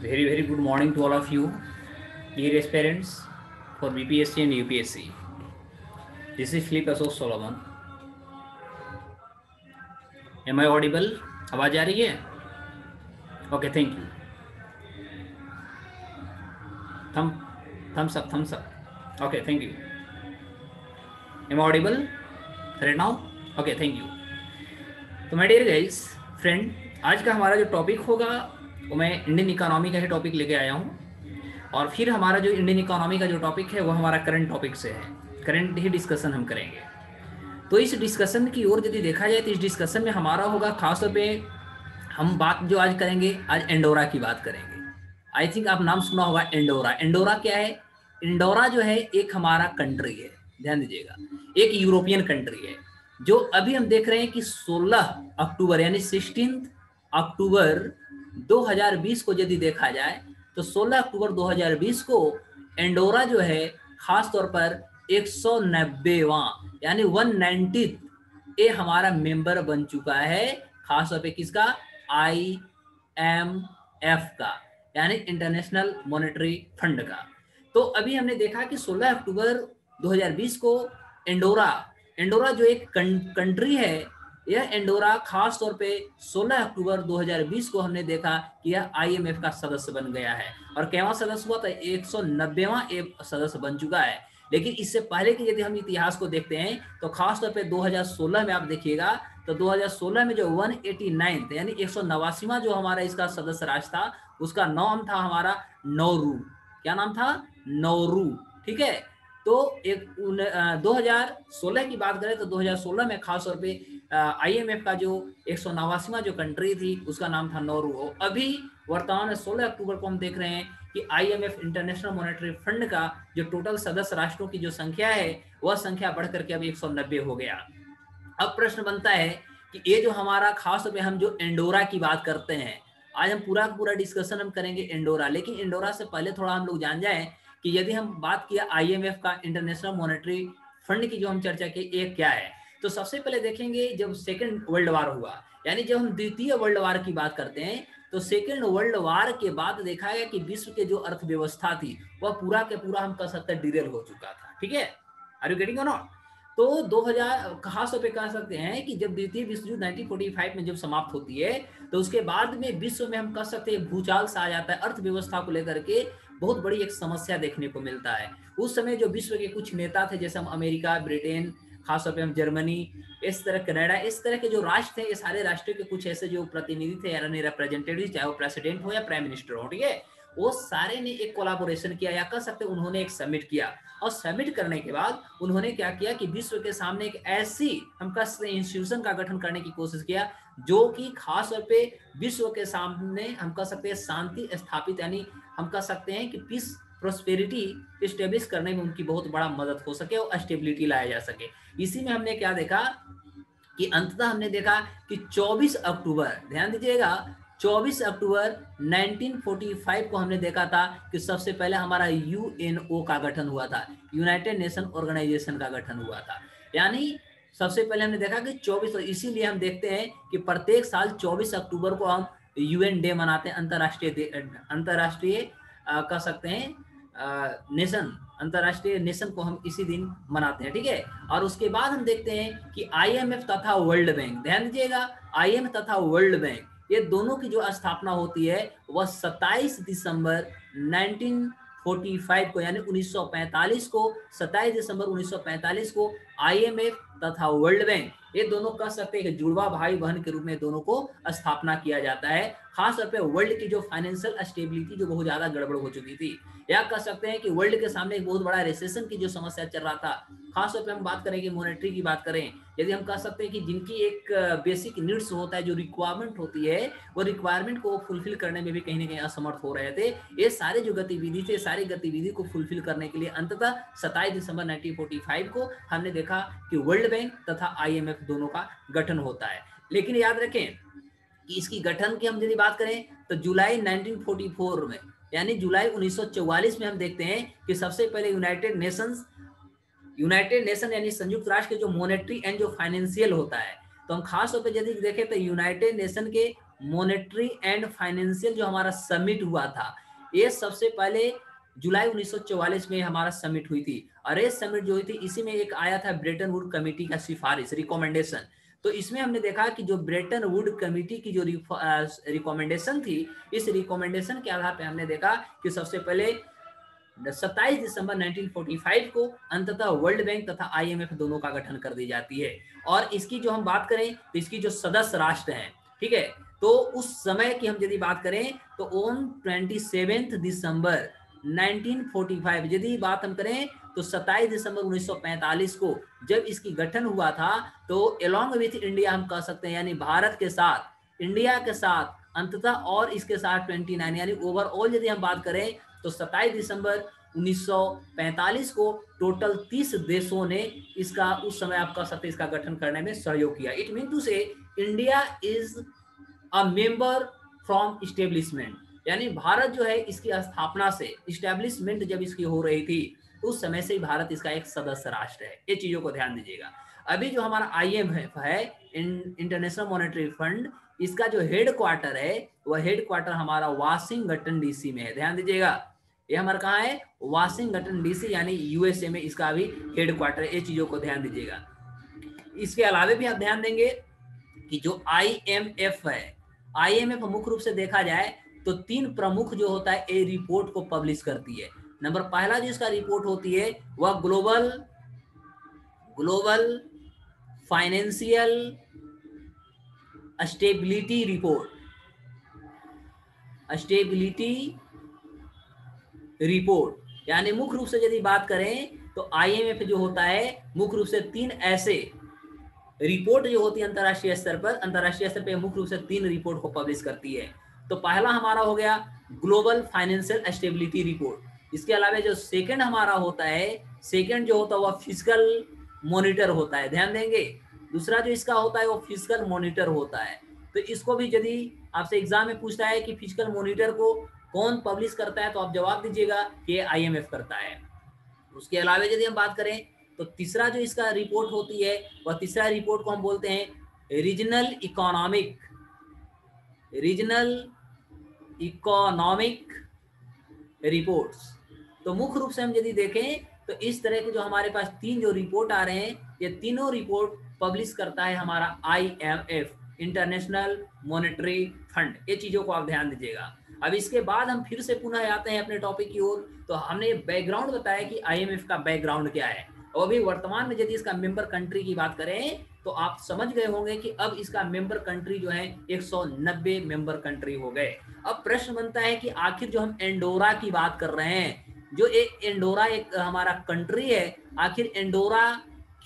Very good morning to all of you, dear aspirants for BPSC and UPSC. This is Philip Ashok Solomon. Am I audible? आवाज आ रही है? Okay, thank you. Thumbs up. Okay, thank you. Am I audible right now? Okay, thank you. तो my dear guys, friend, आज का हमारा जो topic होगा वो मैं इंडियन इकोनॉमी का ही टॉपिक लेके आया हूँ। और फिर हमारा जो इंडियन इकोनॉमी का जो टॉपिक है वो हमारा करंट टॉपिक से है, करंट ही डिस्कशन हम करेंगे। तो इस डिस्कशन की ओर यदि देखा जाए तो इस डिस्कशन में हमारा होगा खासतौर पे हम बात जो आज करेंगे, आज एंडोरा की बात करेंगे। आई थिंक आप नाम सुना होगा एंडोरा। एंडोरा क्या है? एंडोरा जो है एक हमारा कंट्री है, ध्यान दीजिएगा, एक यूरोपियन कंट्री है जो अभी हम देख रहे हैं कि 16 अक्टूबर यानी 16 अक्टूबर 2020 को यदि देखा जाए तो 16 अक्टूबर 2020 को एंडोरा जो है खास तौर पर 190वां यानी 190 ये हमारा मेंबर बन चुका है, खास तौर पे किसका? IMF का, यानी इंटरनेशनल मॉनेटरी फंड का। तो अभी हमने देखा कि 16 अक्टूबर 2020 को एंडोरा जो एक कंट्री है, यह एंडोरा खास तौर पे 16 अक्टूबर 2020 को हमने देखा कि यह IMF का सदस्य बन गया है। और कैवा सदस्य हुआ? तो 190वां सदस्य बन चुका है। लेकिन इससे पहले कि यदि हम इतिहास को देखते हैं तो खास तौर पे 2016 में आप देखिएगा तो 2016 में जो 189 यानी 189वां जो हमारा इसका सदस्य राष्ट्र था, उसका नाम था हमारा नौरू। क्या नाम था? नौरू। ठीक है। तो 2016 की बात करें तो 2016 में खास तौर पे IMF का जो 189वां जो कंट्री थी उसका नाम था नौरू। अभी वर्तमान में 16 अक्टूबर को हम देख रहे हैं कि IMF इंटरनेशनल मॉनेटरी फंड का जो टोटल सदस्य राष्ट्रों की जो संख्या है वह संख्या बढ़कर के अभी 190 हो गया। अब प्रश्न बनता है कि ये जो हमारा खास तौर पे हम जो एंडोरा की बात करते हैं, आज हम पूरा डिस्कशन हम करेंगे एंडोरा। लेकिन एंडोरा से पहले थोड़ा हम लोग जान जाएं कि यदि हम बात किया IMF का इंटरनेशनल मॉनेटरी फंड की जो हम चर्चा की, ये क्या है। तो सबसे पहले देखेंगे जब सेकेंड वर्ल्ड वार हुआ, यानी जब हम द्वितीय वर्ल्ड वार की बात करते हैं तो सेकेंड वर्ल्ड वार के बाद देखा गया कि विश्व के जो अर्थव्यवस्था थी वह पूरा के पूरा हम कह सकते हैं डिरेल हो चुका था। ठीक है, are you getting or not? तो 2000 खास तौर पे कह सकते हैं कि जब द्वितीय विश्व युद्ध 1945 में जब समाप्त होती है तो उसके बाद में विश्व में हम कह सकते हैं भूचाल सा आ जाता है। अर्थव्यवस्था को लेकर के बहुत बड़ी एक समस्या देखने को मिलता है। उस समय जो विश्व के कुछ नेता थे, जैसे हम अमेरिका, ब्रिटेन, खासतौर पे हम जर्मनी, इस तरह कनाडा, इस तरह के जो राष्ट्र थे, ये सारे राष्ट्रों के कुछ ऐसे जो प्रतिनिधि थे यानी रिप्रेजेंटेटिव, चाहे वो प्रेसिडेंट हो या प्राइम मिनिस्टर हो, ठीक है, वो सारे ने एक कोलैबोरेशन किया या कह सकते उन्होंने एक समिट किया। और समिट करने के बाद उन्होंने क्या किया कि विश्व के सामने एक ऐसी हम कह सकते इंस्टीट्यूशन का गठन करने की कोशिश किया जो कि खास तौर पे विश्व के सामने हम कह सकते हैं शांति स्थापित, यानी हम कह सकते हैं कि पीस प्रोस्पेरिटी स्टेब्लिश करने में उनकी बहुत बड़ा मदद हो सके और स्टेबिलिटी लाया जा सके। इसी में हमने क्या देखा कि अंततः हमने देखा कि 24 अक्टूबर, ध्यान दीजिएगा, 24 अक्टूबर 1945 को हमने देखा था कि सबसे पहले हमारा UNO का गठन हुआ था, यूनाइटेड नेशन ऑर्गेनाइजेशन का गठन हुआ था। यानी सबसे पहले हमने देखा कि 24, इसीलिए हम देखते हैं कि प्रत्येक साल 24 अक्टूबर को हम UN डे मनाते हैं, अंतर्राष्ट्रीय कह सकते हैं अंतर्राष्ट्रीय नेशन को हम इसी दिन मनाते हैं। ठीक है। और उसके बाद हम देखते हैं कि IMF तथा वर्ल्ड बैंक, ध्यान दीजिएगा, IMF तथा वर्ल्ड बैंक, ये दोनों की जो स्थापना होती है वह 27 दिसंबर 1945 को, यानी 1945 को, 27 दिसंबर 1945 को IMF तथा वर्ल्ड बैंक, ये दोनों कह सकते हैं कि जुड़वा भाई बहन के रूप में दोनों को स्थापना किया जाता है। खास तौर पे वर्ल्ड की जो फाइनेंशियल स्टेबिलिटी जो बहुत ज्यादा गड़बड़ हो चुकी थी, या कह सकते हैं कि वर्ल्ड के सामने एक बहुत बड़ा रिसेशन की जो समस्या चल रहा था, खास तौर पे हम बात करें कि मॉनेटरी की बात करें, यदि हम कह सकते हैं कि जिनकी एक बेसिक नीड्स होता है, जो रिक्वायरमेंट होती है, वो रिक्वायरमेंट को फुलफिल करने में भी कहीं ना कहीं असमर्थ हो रहे थे। ये सारे जो गतिविधि थे, सारी गतिविधि को फुलफिल करने के लिए अंततः 27 दिसंबर 1945 को हमने देखा कि वर्ल्ड बैंक तथा IMF दोनों का गठन होता है। लेकिन याद रखें कि इसकी गठन की हम यदि बात करें तो जुलाई 1944 में, यानी जुलाई 1944 में हम देखते हैं कि सबसे पहले यूनाइटेड नेशन यानी संयुक्त राष्ट्र के जो मॉनेटरी एंड जो फाइनेंशियल होता है, तो हम खास तौर पे यदि देखें तो यूनाइटेड नेशन के मॉनेटरी एंड फाइनेंशियल जो हमारा समिट हुआ था, ये सबसे पहले जुलाई 1944 में हमारा समिट हुई थी। और ये समिट जो हुई थी, इसी में एक आया था ब्रेटन वुड कमेटी का सिफारिश, रिकमेंडेशन। तो इसमें हमने देखा कि जो ब्रेटन वुड कमेटी की जो रिकमेंडेशन थी, इस रिकमेंडेशन के आधार पर हमने देखा कि सबसे पहले 27 दिसंबर 1945 को अंततः वर्ल्ड बैंक तथा आईएमएफ दोनों का गठन कर दी जाती है। और इसकी जो हम बात करें तो इसकी जो सदस्य राष्ट्र हैं, ठीक है, तो उस समय की हम यदि बात करें तो ऑन 27 दिसंबर 1945 यदि बात हम करें तो 27 दिसंबर 1945 को जब इसकी गठन हुआ था, तो अलोंग विथ इंडिया हम कह सकते हैं, यानी भारत के साथ, इंडिया के साथ अंततः और इसके साथ 29, यानी ओवरऑल यदि हम बात करें तो 27 दिसंबर 1945 को टोटल 30 देशों ने इसका, उस समय आप कह सकते हैं, इसका गठन करने में सहयोग किया। इट मीन टू से India is a member from establishment, यानी भारत जो है इसकी स्थापना से, इस्टेब्लिशमेंट जब इसकी हो रही थी उस समय से ही भारत इसका एक सदस्य राष्ट्र है। ये चीजों को ध्यान दीजिएगा। अभी जो हमारा IMF है, इंटरनेशनल मॉनेटरी फंड, इसका जो हेड क्वार्टर है वह हेड क्वार्टर हमारा वाशिंगटन DC में है। ध्यान दीजिएगा, ये हमारा कहाँ है, वाशिंगटन DC, यानी USA में इसका भी हेड क्वार्टर है। ये चीजों को ध्यान दीजिएगा। इसके अलावा भी आप ध्यान देंगे कि जो IMF है, IMF मुख्य रूप से देखा जाए तो 3 प्रमुख जो होता है ए रिपोर्ट को पब्लिश करती है। नंबर पहला जो इसका रिपोर्ट होती है वह ग्लोबल फाइनेंशियल स्टेबिलिटी रिपोर्ट, यानी मुख्य रूप से यदि बात करें तो IMF जो होता है मुख्य रूप से 3 ऐसे रिपोर्ट जो होती है अंतरराष्ट्रीय स्तर पे मुख्य रूप से 3 रिपोर्ट को पब्लिश करती है। तो पहला हमारा हो गया ग्लोबल फाइनेंशियल स्टेबिलिटी रिपोर्ट। इसके अलावा जो सेकंड हमारा होता है, सेकंड जो होता है वह फिजिकल मॉनिटर होता है। ध्यान देंगे, दूसरा जो इसका होता है वो फिजिकल मॉनिटर होता है। तो इसको भी यदि आपसे एग्जाम में पूछता है कि फिजिकल मॉनिटर को कौन पब्लिश करता है, तो आप जवाब दीजिएगा कि IMF करता है। उसके अलावा यदि हम बात करें तो तीसरा जो इसका रिपोर्ट होती है वह तीसरा रिपोर्ट को हम बोलते हैं रीजनल इकोनॉमिक रिपोर्ट्स। तो मुख्य रूप से हम यदि देखें तो इस तरह के जो हमारे पास 3 जो रिपोर्ट आ रहे हैं, ये तीनों रिपोर्ट पब्लिश करता है हमारा IMF, इंटरनेशनल मॉनेटरी फंड। ये चीजों को आप ध्यान दीजिएगा। अब इसके बाद हम फिर से पुनः आते हैं अपने टॉपिक की ओर। तो हमने बैकग्राउंड बताया कि IMF का बैकग्राउंड क्या है, और अभी वर्तमान में यदि इसका मेंबर कंट्री की बात करें तो आप समझ गए होंगे कि अब इसका मेंबर कंट्री जो है 190 मेंबर कंट्री हो गए। अब प्रश्न बनता है कि आखिर जो हम एंडोरा की बात कर रहे हैं, जो एक एंडोरा एक हमारा कंट्री है, आखिर एंडोरा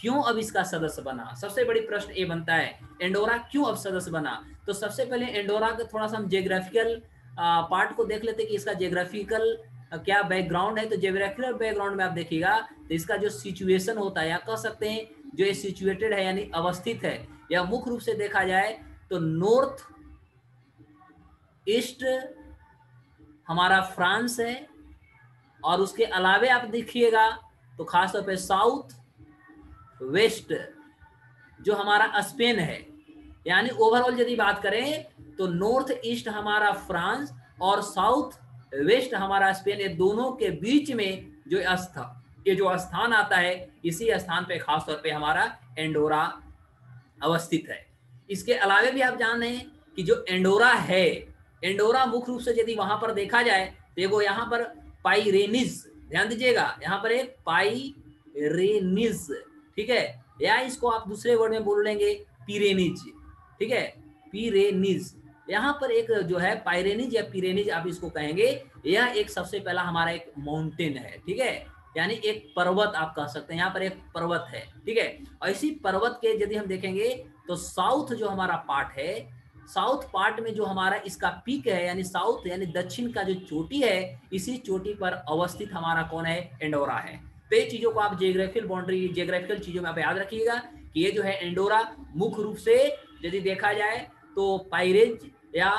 क्यों अब इसका सदस्य बना? सबसे बड़ी प्रश्न ये बनता है, एंडोरा क्यों अब सदस्य बना? तो सबसे पहले एंडोरा का थोड़ा सा हम जियोग्राफिकल पार्ट को देख लेते हैं कि इसका जियोग्राफिकल क्या बैकग्राउंड है। तो जियोग्राफिकल बैकग्राउंड में आप देखिएगा तो इसका जो सिचुएशन होता है, या कह सकते हैं जो ये सिचुएटेड है यानी अवस्थित है, या मुख्य रूप से देखा जाए तो नॉर्थ ईस्ट हमारा फ्रांस है, और उसके अलावे आप देखिएगा तो खासतौर पे साउथ वेस्ट जो हमारा स्पेन है। यानी ओवरऑल यदि बात करें तो नॉर्थ ईस्ट हमारा फ्रांस और साउथ वेस्ट हमारा स्पेन, ये दोनों के बीच में जो स्थान आता है, इसी स्थान पे खासतौर पे हमारा एंडोरा अवस्थित है। इसके अलावा भी आप जान रहे हैं कि जो एंडोरा है, एंडोरा मुख्य रूप से यदि वहां पर देखा जाए तो एगो यहाँ पर पाइरेनिज, ध्यान दीजिएगा, यहाँ पर एक पाइरेनिज, ठीक है, या इसको आप दूसरे वर्ड में बोल लेंगे पिरेनिज, ठीक है, पिरेनिज। यहाँ पर एक जो है पाइरेनिज या पिरेनिज आप इसको कहेंगे, यह एक सबसे पहला हमारा एक माउंटेन है, ठीक है, यानी एक पर्वत आप कह सकते हैं, यहाँ पर एक पर्वत है, ठीक है। और इसी पर्वत के यदि हम देखेंगे तो साउथ जो हमारा पार्ट है, साउथ पार्ट में जो हमारा इसका पीक है, यानी साउथ यानी दक्षिण का जो चोटी है, इसी चोटी पर अवस्थित हमारा कौन है, एंडोरा है। तो ये चीजों को आप जियोग्राफिकल चीजों में आप याद रखिएगा कि ये जो है एंडोरा मुख्य रूप से यदि देखा जाए तो पाइरेंज या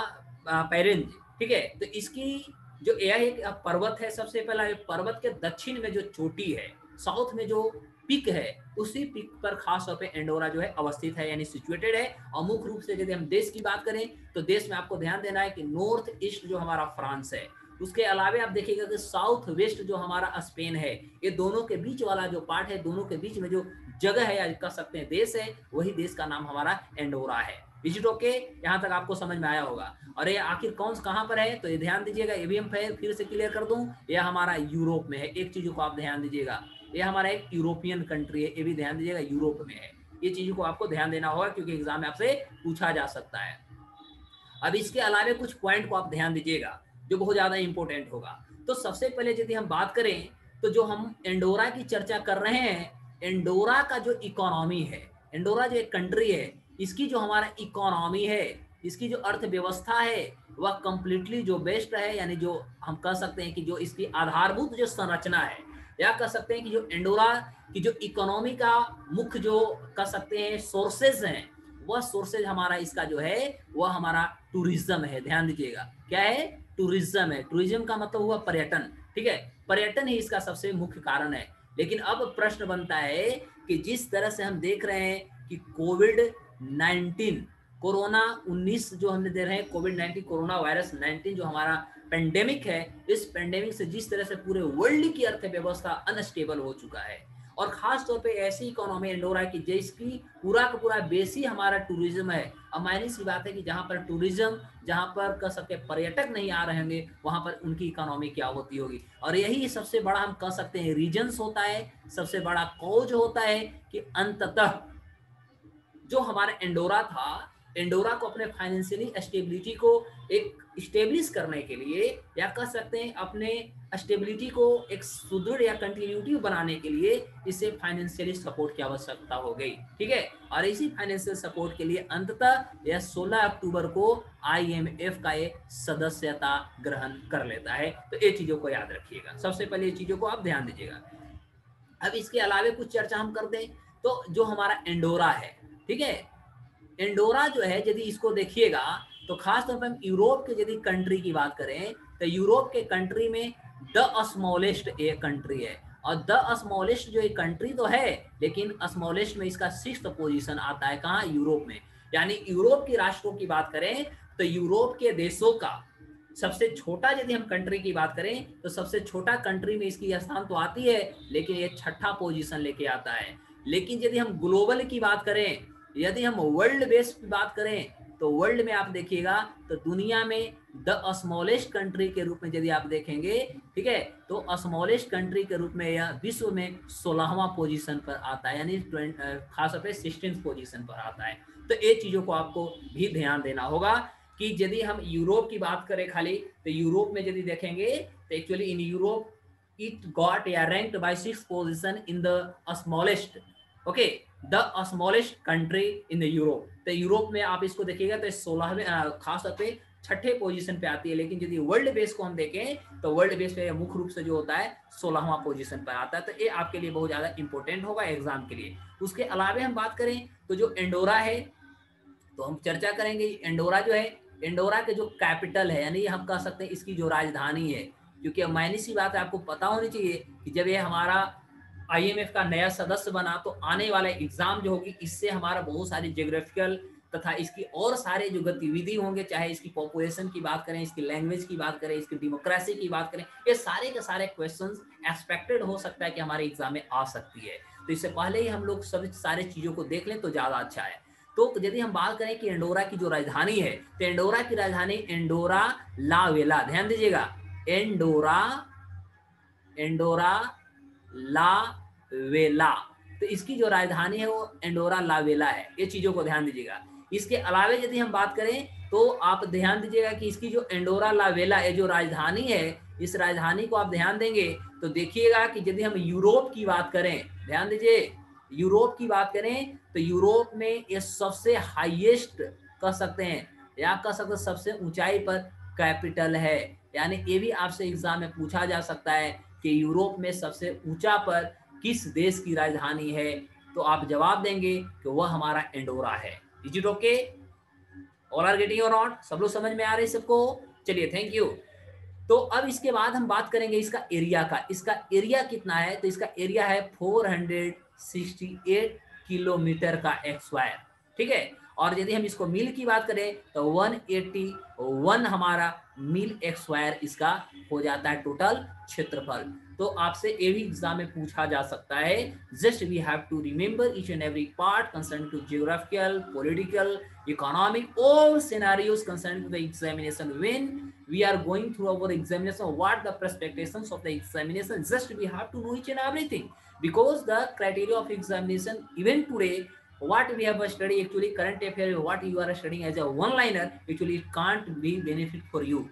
पैरेंज, ठीक है। तो इसकी जो यह एक पर्वत है, सबसे पहला पर्वत के दक्षिण में जो चोटी है, साउथ में जो पिक है, उसी पिक पर खास तौर पे एंडोरा जो है अवस्थित है, यानी सिचुएटेड है। और मुख्य रूप से यदि हम देश की बात करें तो देश में आपको ध्यान देना है कि नॉर्थ ईस्ट जो हमारा फ्रांस है, उसके अलावे आप देखिएगा कि साउथ वेस्ट जो हमारा स्पेन है, ये दोनों के बीच वाला जो पार्ट है, दोनों के बीच में जो जगह है या कह सकते हैं देश है, वही देश का नाम हमारा एंडोरा है। Is it okay? यहाँ तक आपको समझ में आया होगा। और ये आखिर कहाँ पर है, तो ये ध्यान दीजिएगा, ये भी हम फिर से क्लियर कर दूं, यह हमारा यूरोप में है। एक चीज को आप ध्यान दीजिएगा, ये हमारा एक यूरोपियन कंट्री है, ये भी ध्यान दीजिएगा यूरोप में है। ये चीज को आपको ध्यान देना होगा क्योंकि एग्जाम में आपसे पूछा जा सकता है। अब इसके अलावे कुछ पॉइंट को आप ध्यान दीजिएगा जो बहुत ज्यादा इंपॉर्टेंट होगा। तो सबसे पहले यदि हम बात करें तो जो हम एंडोरा की चर्चा कर रहे हैं, एंडोरा का जो इकोनॉमी है, एंडोरा जो एक कंट्री है, इसकी जो हमारा इकोनॉमी है, इसकी जो अर्थव्यवस्था है, वह कंप्लीटली जो बेस्ड है, यानी जो हम कह सकते हैं कि जो इसकी आधारभूत जो संरचना है, या कह सकते हैं कि जो एंडोरा की जो इकोनॉमी का मुख्य जो कह सकते हैं सोर्सेज हैं, वह सोर्सेज हमारा इसका जो है वह हमारा टूरिज्म है। ध्यान दीजिएगा, क्या है? टूरिज्म है। टूरिज्म का मतलब हुआ पर्यटन, ठीक है? पर्यटन ही इसका सबसे मुख्य कारण है। लेकिन अब प्रश्न बनता है कि जिस तरह से हम देख रहे हैं कि कोविड-19 कोरोना 19 जो हमने दे रहे हैं, कोविड-19 कोरोना वायरस 19 जो हमारा पेंडेमिक है, इस पेंडेमिक से जिस तरह से पूरे वर्ल्ड की अर्थव्यवस्था अनस्टेबल हो चुका है, और खास तौर पे ऐसी इकोनॉमी एंडोरा की जिसकी पूरा का पूरा बेस ही हमारा टूरिज्म है। अब मायने सी बात है कि जहां पर टूरिज्म, जहां पर कह सकते पर्यटक नहीं आ रहे होंगे, वहां पर उनकी इकोनॉमी क्या होती होगी। और यही सबसे बड़ा हम कह सकते हैं रीजन्स होता है, सबसे बड़ा कॉज होता है कि अंततः जो हमारा एंडोरा था, एंडोरा को अपने फाइनेंशियली स्टेबिलिटी को एक स्टेब्लिश करने के लिए, या कह सकते हैं अपने स्टेबिलिटी को एक सुदृढ़ या कंटिन्यूटी बनाने के लिए इसे फाइनेंशियली सपोर्ट की आवश्यकता हो गई, ठीक है? और इसी फाइनेंशियल सपोर्ट के लिए अंततः यह 16 अक्टूबर को IMF का एक सदस्यता ग्रहण कर लेता है। तो ये चीजों को याद रखिएगा, सबसे पहले ये चीजों को आप ध्यान दीजिएगा। अब इसके अलावे कुछ चर्चा हम करते हैं, तो जो हमारा एंडोरा है, ठीक है, एंडोरा जो है यदि इसको देखिएगा तो खास तौर पर हम यूरोप के यदि कंट्री की बात करें तो यूरोप के कंट्री में द स्मॉलेस्ट एक कंट्री है। और द स्मॉलेस्ट जो एक कंट्री तो है, लेकिन स्मॉलेस्ट में इसका 6th पोजीशन आता है, कहाँ? यूरोप में। यानी यूरोप के राष्ट्रों की बात करें तो यूरोप के देशों का सबसे छोटा यदि हम कंट्री की बात करें तो सबसे छोटा कंट्री में इसकी स्थान तो आती है, लेकिन ये 6ठा पोजीशन लेके आता है। लेकिन यदि हम ग्लोबल की बात करें, यदि हम वर्ल्ड बेस की बात करें, तो वर्ल्ड में आप देखिएगा तो दुनिया में द स्मॉलेस्ट कंट्री के रूप में यदि आप देखेंगे, ठीक है, तो स्मॉलेस्ट कंट्री के रूप में यह विश्व में 16वां पोजीशन पर आता है, यानी खास तौर पे 16th पोजीशन पर आता है। तो ये चीजों को आपको भी ध्यान देना होगा कि यदि हम यूरोप की बात करें खाली, तो यूरोप में यदि देखेंगे तो actually in Europe it got ranked by 6th position in the smallest, okay, the smallest country in the Europe। तो यूरोप में आप इसको देखिएगा तो 16वें खास तौर पे 6ठे पोजीशन पे आती है। लेकिन यदि वर्ल्ड बेस को हम देखें तो वर्ल्ड बेस पे मुख्य रूप से जो होता है 16वां पोजीशन पर आता है। तो ये आपके लिए बहुत ज्यादा इंपॉर्टेंट होगा एग्जाम के लिए। उसके अलावे हम बात करें तो जो एंडोरा है, तो हम चर्चा करेंगे एंडोरा जो है, एंडोरा के जो कैपिटल है, यानी हम कह सकते हैं इसकी जो राजधानी है, क्योंकि मायने सी बात है, आपको पता होनी चाहिए कि जब ये हमारा IMF का नया सदस्य बना तो आने वाले एग्जाम जो होगी इससे हमारा बहुत सारी ज्योग्राफिकल तथा इसकी और सारे जो गतिविधि होंगे, चाहे इसकी पॉपुलेशन की बात करें, इसकी लैंग्वेज की बात करें, इसकी डेमोक्रेसी की बात करें, ये सारे के सारे क्वेश्चंस एक्सपेक्टेड हो सकता है कि हमारे एग्जाम में आ सकती है। तो इससे पहले ही हम लोग सभी सारे चीजों को देख लें तो ज्यादा अच्छा है। तो यदि हम बात करें कि एंडोरा की जो राजधानी है, तो एंडोरा की राजधानी एंडोरा ला वेला, ध्यान दीजिएगा, एंडोरा ला वेला, तो इसकी जो राजधानी है वो एंडोरा ला वेला है। ये चीजों को ध्यान दीजिएगा। इसके अलावे यदि हम बात करें तो आप ध्यान दीजिएगा कि इसकी जो एंडोरा ला वेला ये जो राजधानी है, इस राजधानी को आप ध्यान देंगे तो देखिएगा कि यदि हम यूरोप की बात करें, ध्यान दीजिए, यूरोप की बात करें तो यूरोप में ये सबसे हाईएस्ट कह सकते हैं, या कह सकते हैं सबसे ऊंचाई पर कैपिटल है। यानी ये भी आपसे एग्जाम में पूछा जा सकता है कि यूरोप में सबसे ऊंचा पर किस देश की राजधानी है, तो आप जवाब देंगे कि वह हमारा एंडोरा है। Is it okay? All are getting or not? सब लोग समझ में आ रहे हैं सबको? चलिए, थैंक यू। तो अब इसके बाद हम बात करेंगे इसका एरिया का। इसका एरिया कितना है? तो इसका एरिया है 168 किलोमीटर का एक्सवायर, ठीक है। और यदि हम इसको मील की बात करें तो 181 हमारा मील एक्सवायर इसका हो जाता है टोटल क्षेत्रफल। तो आपसे ये भी एग्जाम में पूछा जा सकता है, just we have to remember each and every part concerning to geographical, political, economic, all scenarios concerning to the examination. When we are going through our examination, what the expectations of the examination, just we have to know each and everything, because the criteria of examination even today, what we have studied actually current affair, what you are studying as a one liner, actually it can't be benefit for you.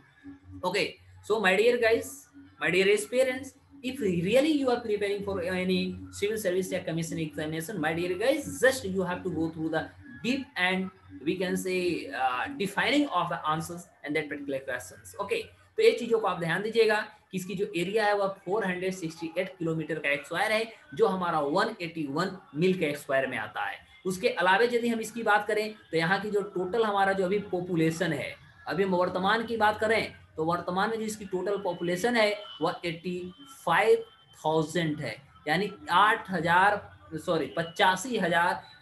Okay, so my dear guys, my dear parents, if really you are preparing for any civil service or commission examination, my dear guys, just you have to go through the deep and we can say defining of the answers and that particular questions. Okay, तो ये चीजों को आप ध्यान दीजिएगा कि इसकी जो एरिया है वह 468 किलोमीटर का एक्सवायर है, जो हमारा 181 मील के एक्सवायर में आता है। उसके अलावा यदि हम इसकी बात करें तो यहाँ की जो टोटल हमारा जो अभी पॉपुलेशन है, अभी हम वर्तमान की बात करें तो वर्तमान में जो इसकी टोटल पॉपुलेशन है वह 85,000 है, यानी 85,000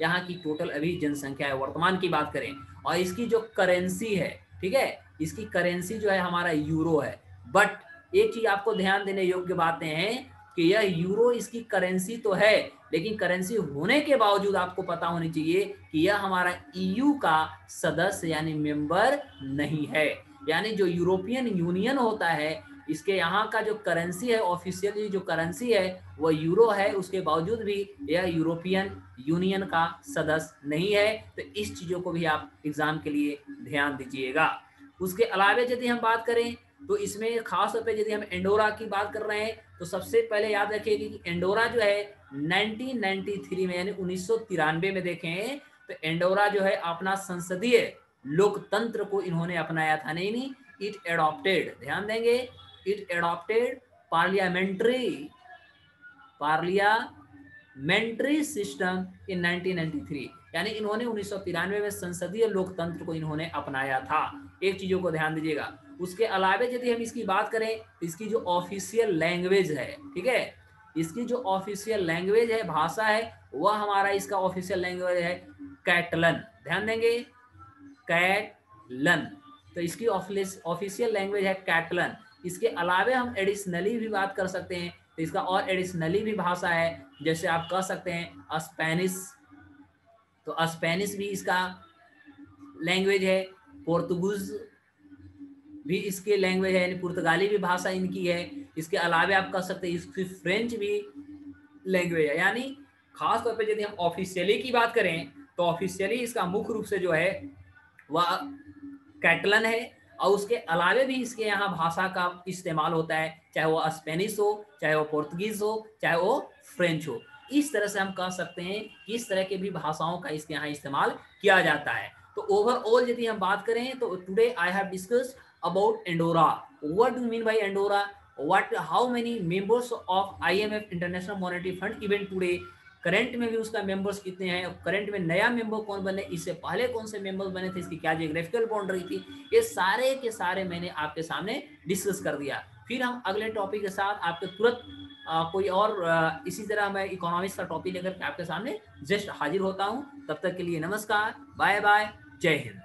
यहाँ की टोटल अभी जनसंख्या है वर्तमान की बात करें। और इसकी जो करेंसी है, ठीक है, इसकी करेंसी जो है हमारा यूरो है। बट एक चीज आपको ध्यान देने योग्य बातें हैं कि यह यूरो इसकी करेंसी तो है, लेकिन करेंसी होने के बावजूद आपको पता होनी चाहिए कि यह हमारा ईयू का सदस्य यानी मेंबर नहीं है। यानी जो यूरोपियन यूनियन होता है, इसके यहाँ का जो करेंसी है, ऑफिशियली जो करेंसी है वो यूरो है, उसके बावजूद भी यह यूरोपियन यूनियन का सदस्य नहीं है। तो इस चीजों को भी आप एग्जाम के लिए ध्यान दीजिएगा। उसके अलावा यदि हम बात करें तो इसमें खास तौर पे यदि हम एंडोरा की बात कर रहे हैं तो सबसे पहले याद रखिएगा कि एंडोरा जो है 1993 में यानी 1993 में देखें तो एंडोरा जो है अपना संसदीय लोकतंत्र को इन्होंने अपनाया था। नहीं, इट एडॉप्टेड, ध्यान देंगे, it adopted parliamentary system in 1993, यानी इन्होंने 1993 में संसदीय लोकतंत्र को इन्होंने अपनाया था। एक चीजों को ध्यान दीजिएगा। उसके अलावा यदि हम इसकी बात करें तो इसकी जो ऑफिशियल लैंग्वेज है, ठीक है, इसकी जो ऑफिशियल लैंग्वेज है, भाषा है, वह हमारा इसका ऑफिशियल लैंग्वेज है कैटलन, ध्यान देंगे, कैटलन। तो इसकी ऑफिशियल लैंग्वेज है कैटलन। इसके अलावा हम एडिशनली भी बात कर सकते हैं, तो इसका और एडिशनली भी भाषा है, जैसे आप कह सकते हैं स्पेनिश, तो स्पेनिश भी इसका लैंग्वेज है, पोर्तुगीज भी इसके लैंग्वेज है, यानी पुर्तगाली भी भाषा इनकी है। इसके अलावा आप कह सकते हैं इसकी फ्रेंच भी लैंग्वेज है। यानी खास तौर पे यदि हम ऑफिशियली की बात करें तो ऑफिशियली इसका मुख्य रूप से जो है वह कैटलन है, और उसके अलावा भी इसके यहाँ भाषा का इस्तेमाल होता है, चाहे वो स्पेनिश हो, चाहे वो पोर्तुगीज हो, चाहे वो फ्रेंच हो। इस तरह से हम कह सकते हैं कि इस तरह के भी भाषाओं का इसके यहाँ इस्तेमाल किया जाता है। तो ओवरऑल यदि हम बात करें तो today I have discussed about Andorra. What do mean by Andorra, how many members of IMF international monetary fund even today, current में भी उसका मेंबर्स कितने हैं, करंट में नया मेंबर कौन बने, इससे पहले कौन से मेंबर्स बने थे, इसकी क्या जियोग्राफिकल बाउंड्री थी, ये सारे के सारे मैंने आपके सामने डिस्कस कर दिया। फिर हम अगले टॉपिक के साथ आपके तुरंत कोई और इसी तरह मैं इकोनॉमिक्स का टॉपिक लेकर आपके सामने जस्ट हाजिर होता हूँ। तब तक के लिए नमस्कार, बाय बाय, जय हिंद।